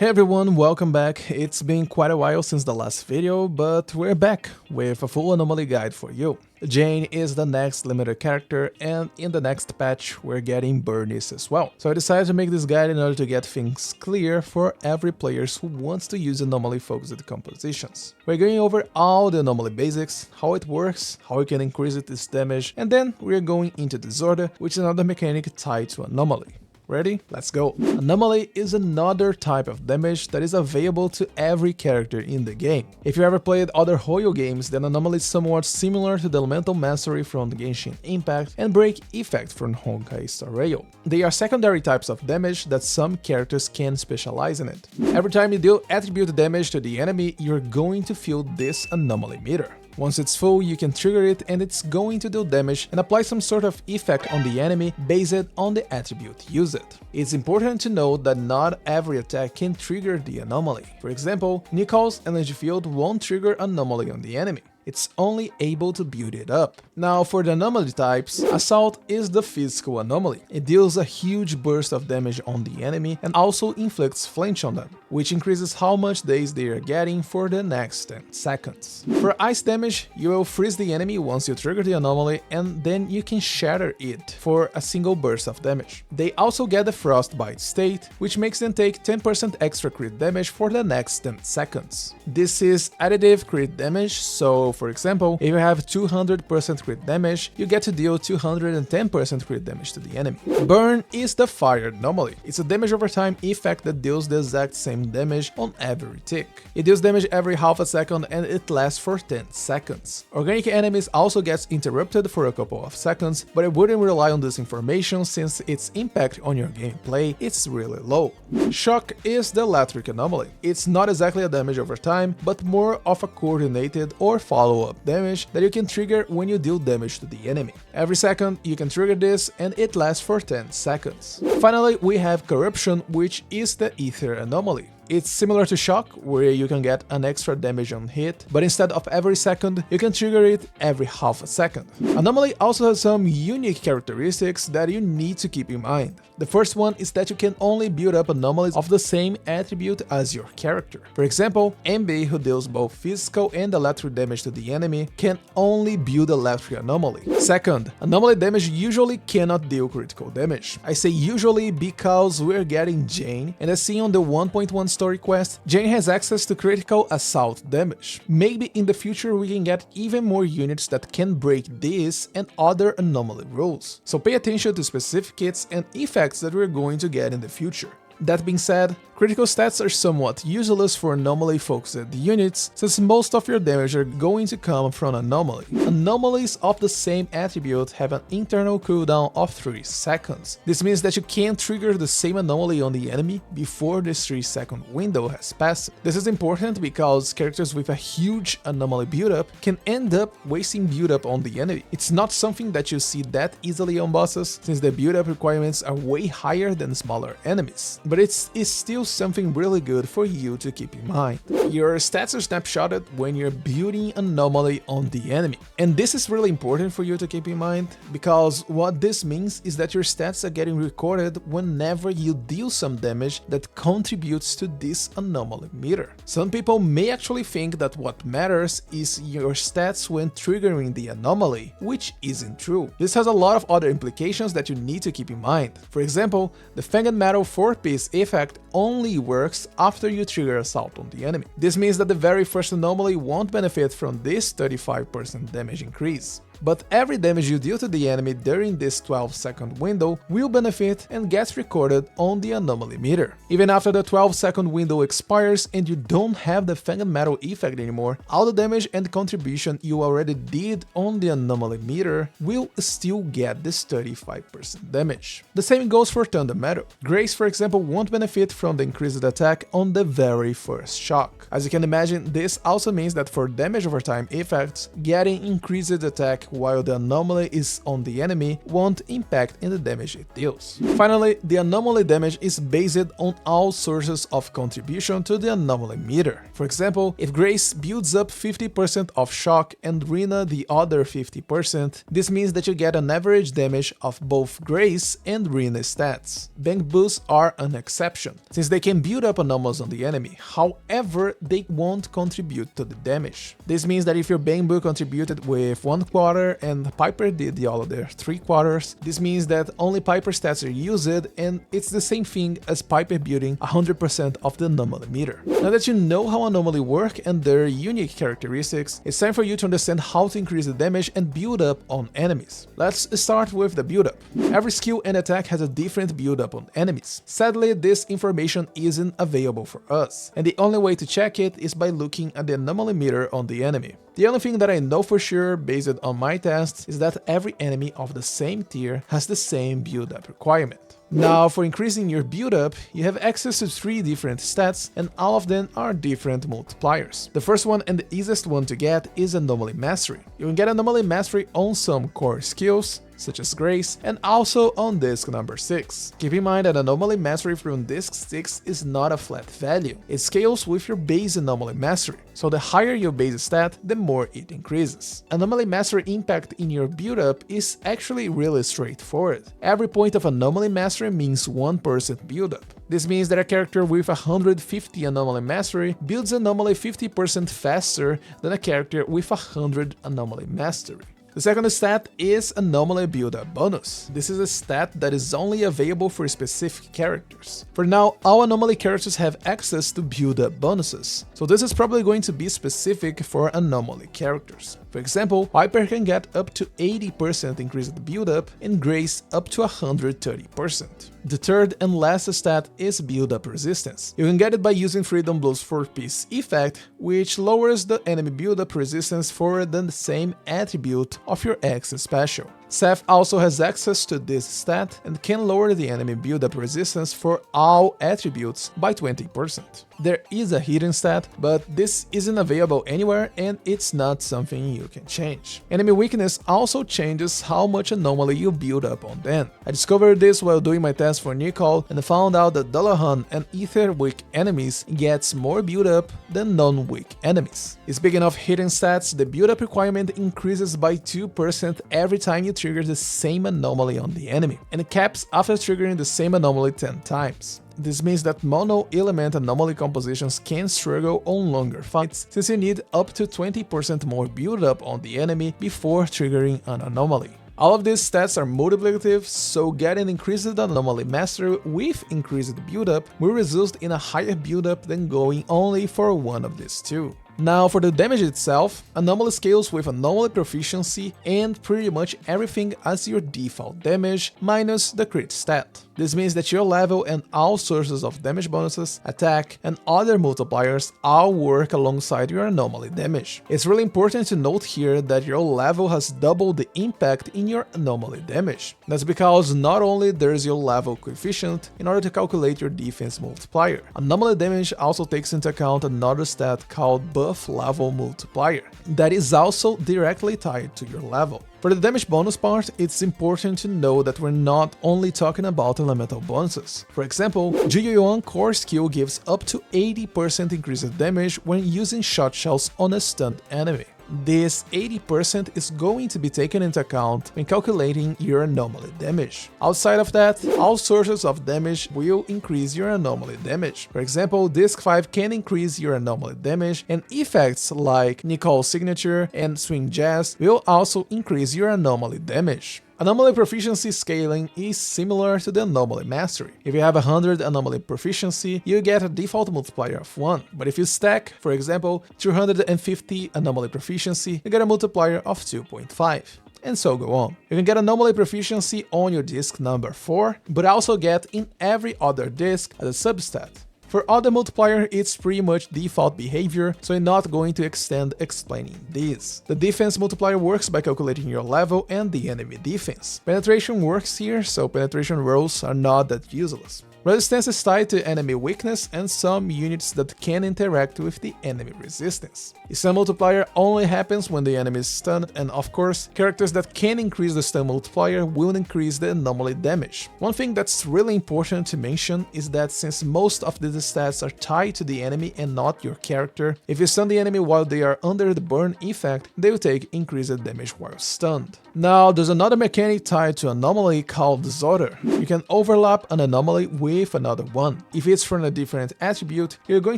Hey everyone, welcome back. It's been quite a while since the last video, but we're back with a full anomaly guide for you. Jane is the next limited character, and in the next patch we're getting Burnice as well. So I decided to make this guide in order to get things clear for every player who wants to use anomaly focused compositions. We're going over all the anomaly basics, how it works, how you can increase its damage, and then we're going into Disorder, which is another mechanic tied to anomaly. Ready? Let's go. Anomaly is another type of damage that is available to every character in the game. If you ever played other Hoyo games, then Anomaly is somewhat similar to the Elemental Mastery from the Genshin Impact and Break Effect from Honkai Star Rail. They are secondary types of damage that some characters can specialize in it. Every time you deal attribute damage to the enemy, you're going to feel this Anomaly meter. Once it's full, you can trigger it and it's going to deal damage and apply some sort of effect on the enemy based on the attribute used. It's important to note that not every attack can trigger the anomaly. For example, Nicole's energy field won't trigger anomaly on the enemy. It's only able to build it up. Now for the anomaly types, Assault is the physical anomaly. It deals a huge burst of damage on the enemy and also inflicts flinch on them, which increases how much Daze they are getting for the next 10 seconds. For ice damage, you will freeze the enemy once you trigger the anomaly and then you can shatter it for a single burst of damage. They also get the frostbite state, which makes them take 10% extra crit damage for the next 10 seconds. This is additive crit damage, so for example, if you have 200% crit damage, you get to deal 210% crit damage to the enemy. Burn is the fire anomaly. It's a damage over time effect that deals the exact same damage on every tick. It deals damage every half a second and it lasts for 10 seconds. Organic enemies also gets interrupted for a couple of seconds, but I wouldn't rely on this information since its impact on your gameplay is really low. Shock is the electric anomaly. It's not exactly a damage over time, but more of a coordinated or follow-up damage that you can trigger when you deal damage to the enemy. Every second you can trigger this and it lasts for 10 seconds. Finally, we have Corruption, which is the Ether anomaly. It's similar to Shock, where you can get an extra damage on hit, but instead of every second, you can trigger it every half a second. Anomaly also has some unique characteristics that you need to keep in mind. The first one is that you can only build up anomalies of the same attribute as your character. For example, MB, who deals both physical and electric damage to the enemy, can only build electric anomaly. Second, anomaly damage usually cannot deal critical damage. I say usually because we're getting Jane, and as seen on the 1.1 story quest, Jane has access to critical assault damage. Maybe in the future we can get even more units that can break this and other anomaly rules. So pay attention to specific kits and effects that we're going to get in the future. That being said, critical stats are somewhat useless for anomaly-focused units, since most of your damage are going to come from anomaly. Anomalies of the same attribute have an internal cooldown of 3 seconds. This means that you can't trigger the same anomaly on the enemy before this 3-second window has passed. This is important because characters with a huge anomaly buildup can end up wasting buildup on the enemy. It's not something that you see that easily on bosses, since the buildup requirements are way higher than smaller enemies. But it's still something really good for you to keep in mind. Your stats are snapshotted when you're building anomaly on the enemy. And this is really important for you to keep in mind, because what this means is that your stats are getting recorded whenever you deal some damage that contributes to this anomaly meter. Some people may actually think that what matters is your stats when triggering the anomaly, which isn't true. This has a lot of other implications that you need to keep in mind. For example, the Fanged Metal 4-piece effect only works after you trigger assault on the enemy. This means that the very first anomaly won't benefit from this 35% damage increase. But every damage you deal to the enemy during this 12-second window will benefit and gets recorded on the anomaly meter. Even after the 12-second window expires and you don't have the Fanged Metal effect anymore, all the damage and contribution you already did on the anomaly meter will still get this 35% damage. The same goes for Thunder Metal. Grace, for example, won't benefit from the increased attack on the very first shock. As you can imagine, this also means that for damage over time effects, getting increased attack while the anomaly is on the enemy won't impact in the damage it deals. Finally, the anomaly damage is based on all sources of contribution to the anomaly meter. For example, if Grace builds up 50% of shock and Rina the other 50%, this means that you get an average damage of both Grace and Rina stats. Bang boosts are an exception, since they can build up anomalies on the enemy, however, they won't contribute to the damage. This means that if your Bang Boo contributed with 1/4 and Piper did the other 3/4, this means that only Piper stats are used, and it's the same thing as Piper building 100% of the anomaly meter. Now that you know how anomaly work and their unique characteristics, it's time for you to understand how to increase the damage and build up on enemies. Let's start with the build up. Every skill and attack has a different build up on enemies. Sadly, this information isn't available for us, and the only way to check it is by looking at the anomaly meter on the enemy. The only thing that I know for sure, based on my tests, is that every enemy of the same tier has the same build-up requirement. Now, for increasing your build-up, you have access to 3 different stats, and all of them are different multipliers. The first one and the easiest one to get is Anomaly Mastery. You can get Anomaly Mastery on some core skills, such as Grace, and also on disc number 6. Keep in mind that Anomaly Mastery from disc 6 is not a flat value. It scales with your base Anomaly Mastery, so the higher your base stat, the more it increases. Anomaly Mastery impact in your build-up is actually really straightforward. Every point of Anomaly Mastery means 1% build-up. This means that a character with 150 Anomaly Mastery builds Anomaly 50% faster than a character with 100 Anomaly Mastery. The second stat is Anomaly Buildup Bonus. This is a stat that is only available for specific characters. For now, all Anomaly characters have access to build-up bonuses, so this is probably going to be specific for Anomaly characters. For example, Piper can get up to 80% increased build-up and Grace up to 130%. The third and last stat is Build-Up Resistance. You can get it by using Freedom Blow's 4-piece effect, which lowers the enemy build-up resistance for the same attribute of your X special. Seth also has access to this stat and can lower the enemy build-up resistance for all attributes by 20%. There is a hidden stat, but this isn't available anywhere and it's not something you can change. Enemy weakness also changes how much anomaly you build up on them. I discovered this while doing my test for Nicole and found out that Dullahan and Ether weak enemies gets more build-up than non-weak enemies. Speaking of hidden stats, the build-up requirement increases by 2% every time you trigger the same anomaly on the enemy, and it caps after triggering the same anomaly 10 times. This means that mono-element anomaly compositions can struggle on longer fights, since you need up to 20% more build-up on the enemy before triggering an anomaly. All of these stats are multiplicative, so getting increased Anomaly Mastery with increased build-up will result in a higher build-up than going only for one of these two. Now for the damage itself, Anomaly scales with Anomaly Proficiency and pretty much everything as your default damage minus the crit stat. This means that your level and all sources of damage bonuses, attack, and other multipliers all work alongside your Anomaly damage. It's really important to note here that your level has doubled the impact in your Anomaly damage. That's because not only there's your level coefficient in order to calculate your defense multiplier, Anomaly damage also takes into account another stat called Buff Level Multiplier that is also directly tied to your level. For the damage bonus part, it's important to know that we're not only talking about elemental bonuses. For example, Juyuan core skill gives up to 80% increased damage when using shot shells on a stunned enemy. This 80% is going to be taken into account when calculating your anomaly damage. Outside of that, all sources of damage will increase your anomaly damage. For example, Disc 5 can increase your anomaly damage, and effects like Nicole's signature and Swing Jazz will also increase your anomaly damage. Anomaly Proficiency scaling is similar to the Anomaly Mastery. If you have 100 Anomaly Proficiency, you get a default multiplier of 1, but if you stack, for example, 250 Anomaly Proficiency, you get a multiplier of 2.5. And so go on. You can get Anomaly Proficiency on your disc number 4, but also get in every other disc as a substat. For other multiplier, it's pretty much default behavior, so I'm not going to extend explaining this. The defense multiplier works by calculating your level and the enemy defense. Penetration works here, so penetration rolls are not that useless. Resistance is tied to enemy weakness and some units that can interact with the enemy resistance. The stun multiplier only happens when the enemy is stunned, and of course, characters that can increase the stun multiplier will increase the anomaly damage. One thing that's really important to mention is that since most of these stats are tied to the enemy and not your character, if you stun the enemy while they are under the burn effect, they will take increased damage while stunned. Now, there's another mechanic tied to Anomaly called Disorder. You can overlap an anomaly with another one. If it's from a different attribute, you're going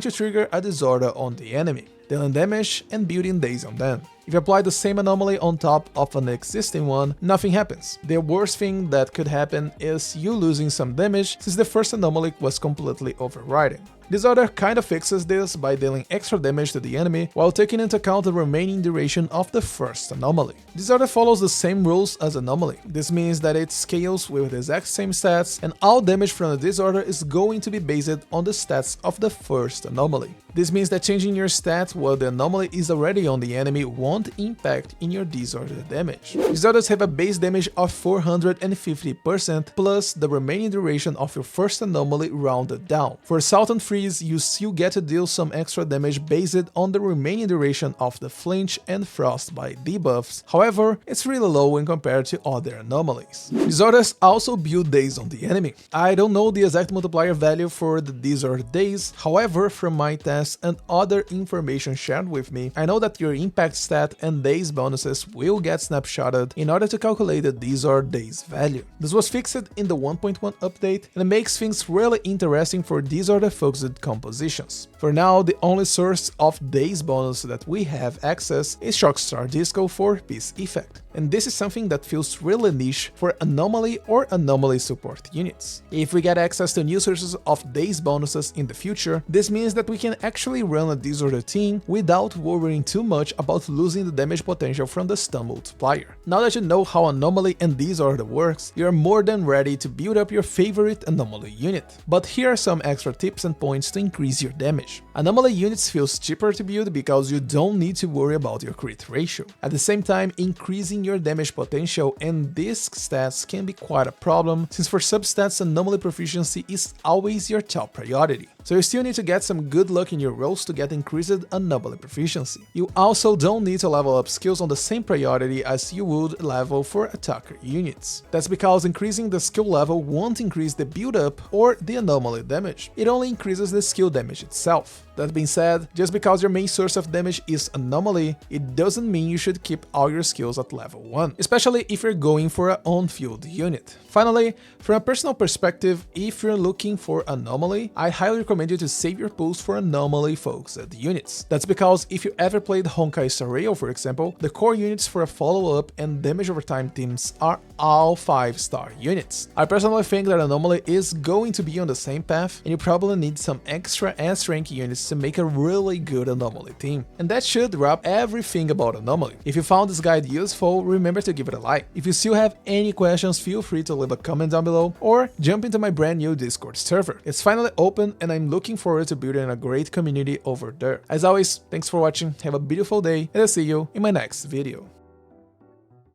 to trigger a Disorder on the enemy, dealing damage and building Daze on them. If you apply the same anomaly on top of an existing one, nothing happens. The worst thing that could happen is you losing some damage since the first anomaly was completely overridden. Disorder kind of fixes this by dealing extra damage to the enemy while taking into account the remaining duration of the first anomaly. Disorder follows the same rules as Anomaly. This means that it scales with the exact same stats, and all damage from the Disorder is going to be based on the stats of the first anomaly. This means that changing your stats while the anomaly is already on the enemy won't impact in your Disorder damage. Disorders have a base damage of 450% plus the remaining duration of your first anomaly rounded down. For Assault and Freeze, you still get to deal some extra damage based on the remaining duration of the Flinch and Frostbite debuffs, however, it's really low when compared to other anomalies. Disorders also build Daze on the enemy. I don't know the exact multiplier value for the Disorder Daze, however, from my tests and other information shared with me, I know that your impact stat and Daze bonuses will get snapshotted in order to calculate the Disorder Daze value. This was fixed in the 1.1 update, and it makes things really interesting for Disorder-focused compositions. For now, the only source of Daze bonus that we have access is Shockstar Disco for Peace Effect, and this is something that feels really niche for Anomaly or Anomaly support units. If we get access to new sources of Daze bonuses in the future, this means that we can actually run a Disorder team without worrying too much about losing the damage potential from the stun multiplier. Now that you know how Anomaly and Disorder works, you're more than ready to build up your favorite Anomaly unit. But here are some extra tips and points to increase your damage. Anomaly units feels cheaper to build because you don't need to worry about your crit ratio. At the same time, increasing your damage potential and disc stats can be quite a problem, since for substats Anomaly proficiency is always your top priority. So you still need to get some good luck in your rolls to get increased Anomaly proficiency. You also don't need to level up skills on the same priority as you would level for attacker units. That's because increasing the skill level won't increase the build-up or the Anomaly damage, it only increases the skill damage itself. That being said, just because your main source of damage is Anomaly, it doesn't mean you should keep all your skills at level 1, especially if you're going for an on-field unit. Finally, from a personal perspective, if you're looking for Anomaly, I highly recommend you to save your pools for Anomaly-focused units. That's because if you ever played Honkai Star Rail, for example, the core units for a follow-up and damage over time teams are all 5-star units. I personally think that Anomaly is going to be on the same path, and you probably need some extra S-rank units to make a really good Anomaly team. And that should wrap everything about Anomaly. If you found this guide useful, remember to give it a like. If you still have any questions, feel free to leave a comment down below or jump into my brand new Discord server. It's finally open and I'm looking forward to building a great community over there. As always, thanks for watching, have a beautiful day, and I'll see you in my next video.